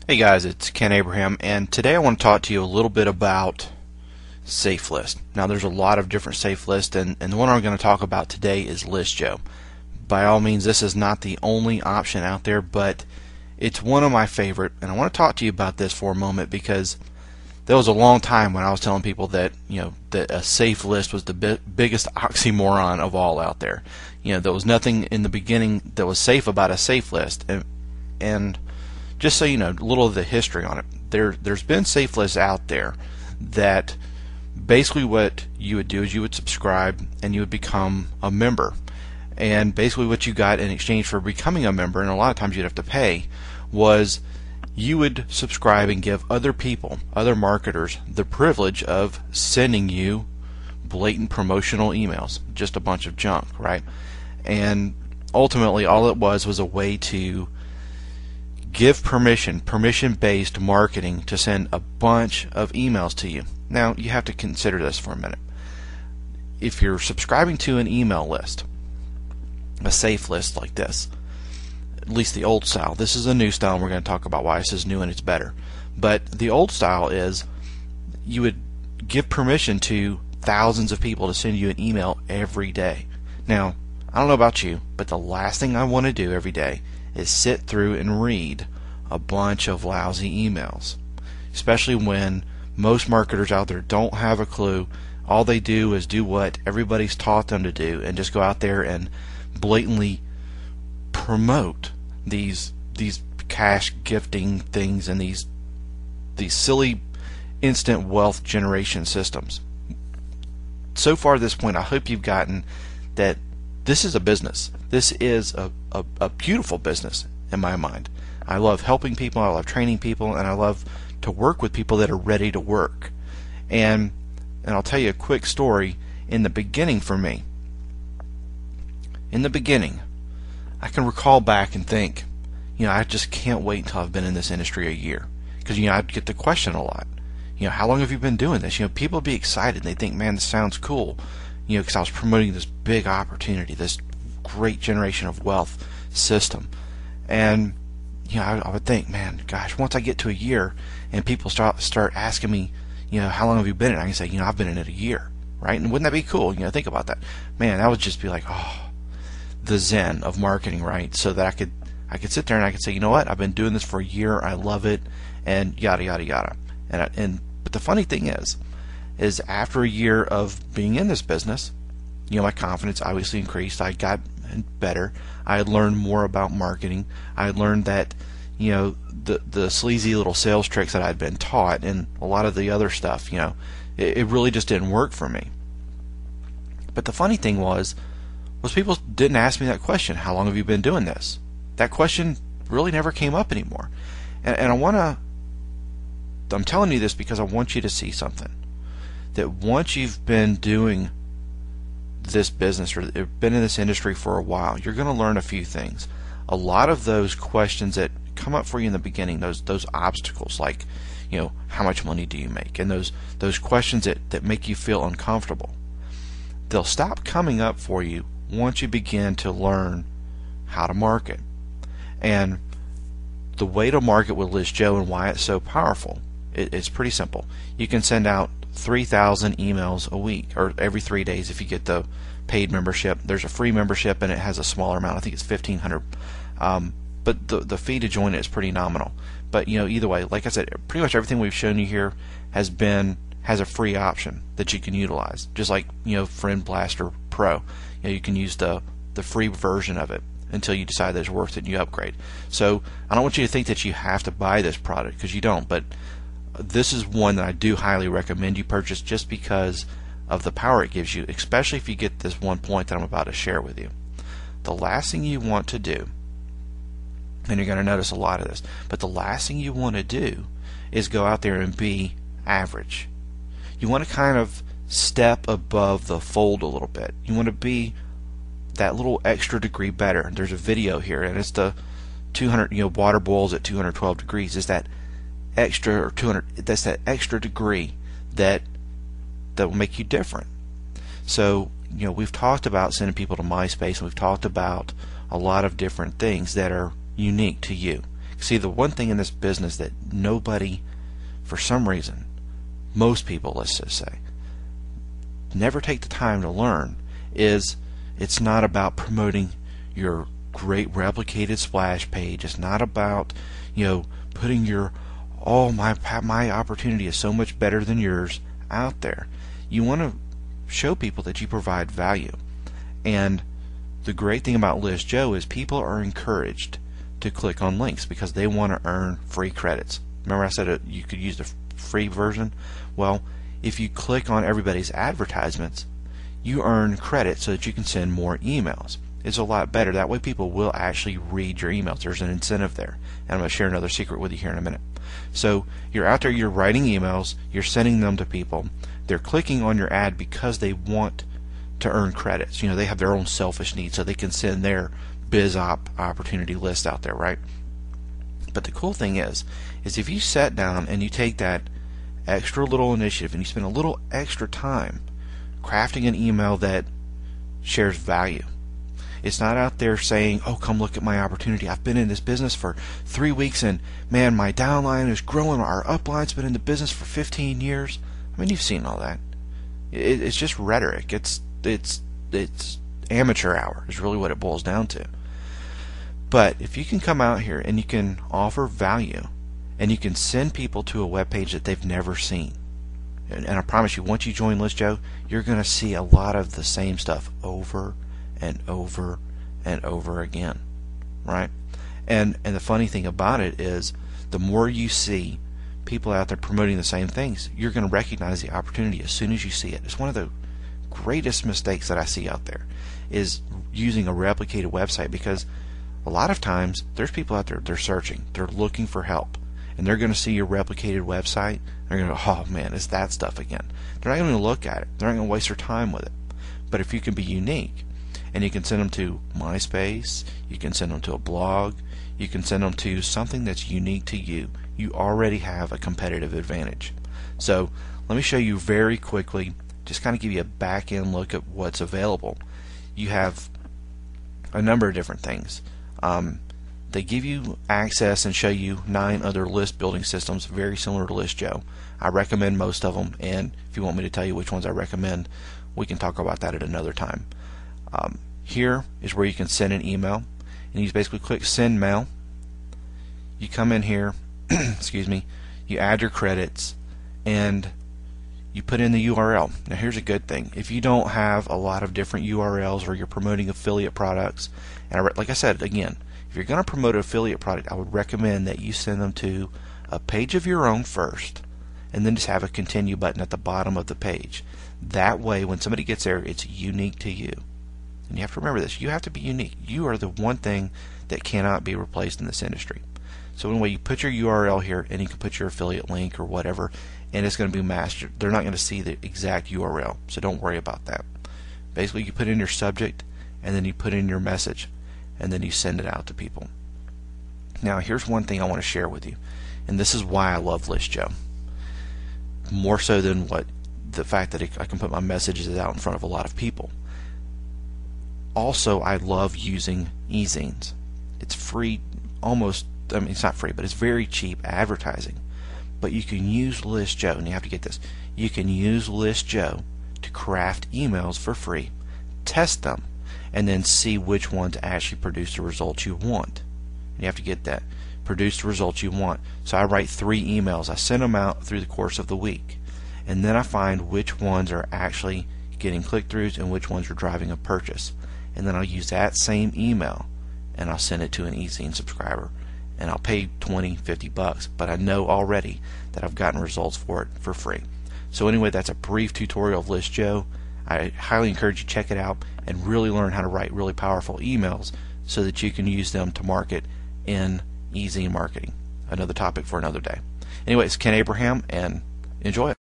Hey guys, it's Ken Abraham, and today I want to talk to you a little bit about Safelists. Now, there's a lot of different Safelists, and the one I'm going to talk about today is listjoe. By all means, this is not the only option out there, but it's one of my favorite, and I want to talk to you about this for a moment because there was a long time when I was telling people that that a safe list was the biggest oxymoron of all out there. There was nothing in the beginning that was safe about a safe list, and just so you know, a little of the history on it. There's been safe lists out there that basically what you would do is you would subscribe and you would become a member. And basically what you got in exchange for becoming a member, and a lot of times you'd have to pay, was you would subscribe and give other people, other marketers, the privilege of sending you blatant promotional emails, just a bunch of junk, right? And ultimately all it was a way to give permission-based marketing to send a bunch of emails to you. Now, you have to consider this for a minute. If you're subscribing to an email list, a safe list like this, at least the old style, this is a new style, and we're going to talk about why this is new and it's better. But the old style is you would give permission to thousands of people to send you an email every day. Now, I don't know about you, but the last thing I want to do every day is sit through and read a bunch of lousy emails, especially when most marketers out there don't have a clue. All they do is do what everybody's taught them to do and just go out there and blatantly promote these cash gifting things and these silly instant wealth generation systems. So far at this point, I hope you've gotten that this is a business. This is a beautiful business in my mind. I love helping people, I love training people, and I love to work with people that are ready to work. And I'll tell you a quick story. In the beginning for me, in the beginning, I can recall back and think, I just can't wait until I've been in this industry a year. Because, I'd get the question a lot. How long have you been doing this? People would be excited. They think, man, this sounds cool. Because I was promoting this big opportunity, this great generation of wealth system. And, I would think, man, gosh, once I get to a year and people start asking me, how long have you been in it? I can say, I've been in it a year, right? And wouldn't that be cool? Think about that. Man, that would just be like, oh, the zen of marketing, right? So that I could sit there and I could say, you know what? I've been doing this for a year. I love it, and yada yada yada. But the funny thing is after a year of being in this business, my confidence obviously increased. I got better. I had learned more about marketing. I had learned that, the sleazy little sales tricks that I'd been taught and a lot of the other stuff, it really just didn't work for me. But the funny thing was people didn't ask me that question, how long have you been doing this? That question really never came up anymore. And I'm telling you this because I want you to see something. That once you've been doing this business or been in this industry for a while, you're going to learn a few things. A lot of those questions that come up for you in the beginning, those obstacles, like how much money do you make, and those questions that make you feel uncomfortable, they'll stop coming up for you once you begin to learn how to market. And the way to market with listjoe and why it's so powerful, it's pretty simple. You can send out 3,000 emails a week, or every 3 days if you get the paid membership. There's a free membership and it has a smaller amount. I think it's $1,500. But the fee to join it is pretty nominal. But either way, like I said, pretty much everything we've shown you here has a free option that you can utilize. Just like Friend Blaster Pro, you can use the free version of it until you decide that it's worth it and you upgrade. So I don't want you to think that you have to buy this product, because you don't. But this is one that I do highly recommend you purchase just because of the power it gives you, especially if you get this one point that I'm about to share with you. The last thing you want to do, and you're going to notice a lot of this, but the last thing you want to do is go out there and be average. You want to kind of step above the fold a little bit. You want to be that little extra degree better. There's a video here, and it's the 200, water boils at 212 degrees. Is that extra, or 200? That's that extra degree that will make you different. So we've talked about sending people to MySpace, and we've talked about a lot of different things that are unique to you, See, the one thing in this business that nobody, for some reason, most people, let's just say, never take the time to learn is it's not about promoting your great replicated splash page. It's not about, putting your, my opportunity is so much better than yours out there. You want to show people that you provide value. And the great thing about listjoe is people are encouraged to click on links because they want to earn free credits. Remember I said you could use the free version? Well, if you click on everybody's advertisements, you earn credit so that you can send more emails. It's a lot better. That way people will actually read your emails. There's an incentive there. And I'm going to share another secret with you here in a minute. So you're out there, you're writing emails, you're sending them to people. They're clicking on your ad because they want to earn credits. They have their own selfish needs, so they can send their biz opportunity list out there, right? But the cool thing is if you sat down and you take that extra little initiative and you spend a little extra time crafting an email that shares value. It's not out there saying, oh, come look at my opportunity. I've been in this business for 3 weeks and man, my downline is growing. Our upline's been in the business for 15 years. I mean, you've seen all that. It's just rhetoric. It's amateur hour is really what it boils down to. But if you can come out here and you can offer value and you can send people to a web page that they've never seen, and I promise you, once you join listjoe, you're going to see a lot of the same stuff over and over and over again, right? And the funny thing about it is the more you see people out there promoting the same things, you're going to recognize the opportunity as soon as you see it. It's one of the greatest mistakes that I see out there is using a replicated website, because a lot of times there's people out there, they're searching, they're looking for help, and they're going to see your replicated website, they're going to go, oh man, it's that stuff again. They're not going to look at it, they're not going to waste their time with it. But if you can be unique and you can send them to MySpace, you can send them to a blog, you can send them to something that's unique to you, you already have a competitive advantage. So let me show you very quickly, just kind of give you a back end look at what's available. You have a number of different things. They give you access and show you 9 other list building systems very similar to listjoe. I recommend most of them, and if you want me to tell you which ones I recommend, we can talk about that at another time. Here is where you can send an email, and you basically click send mail. You come in here, excuse me, you add your credits, and you put in the URL. Now here's a good thing. If you don't have a lot of different URLs or you're promoting affiliate products, and like I said again, if you're going to promote an affiliate product, I would recommend that you send them to a page of your own first, and then just have a continue button at the bottom of the page. That way when somebody gets there, it's unique to you. And you have to remember this, you have to be unique. You are the one thing that cannot be replaced in this industry. So anyway, you put your URL here, and you can put your affiliate link or whatever, and it's going to be mastered. They're not going to see the exact URL, so don't worry about that. Basically, you put in your subject, and then you put in your message, and then you send it out to people. Now, here's one thing I want to share with you, and this is why I love listjoe. More so than the fact that I can put my messages out in front of a lot of people. Also, I love using ezines. It's free, it's not free, but it's very cheap advertising. But you can use listjoe, and you have to get this, you can use listjoe to craft emails for free, test them, and then see which ones actually produce the results you want. And you have to get that, produce the results you want. So I write 3 emails, I send them out through the course of the week, and then I find which ones are actually getting click-throughs and which ones are driving a purchase. And then I'll use that same email and I'll send it to an ezine subscriber, and I'll pay $20, $50, but I know already that I've gotten results for it for free. So anyway, that's a brief tutorial of listjoe. I highly encourage you to check it out and really learn how to write really powerful emails so that you can use them to market in ezine marketing. Another topic for another day. Anyway, it's Ken Abraham, and enjoy it.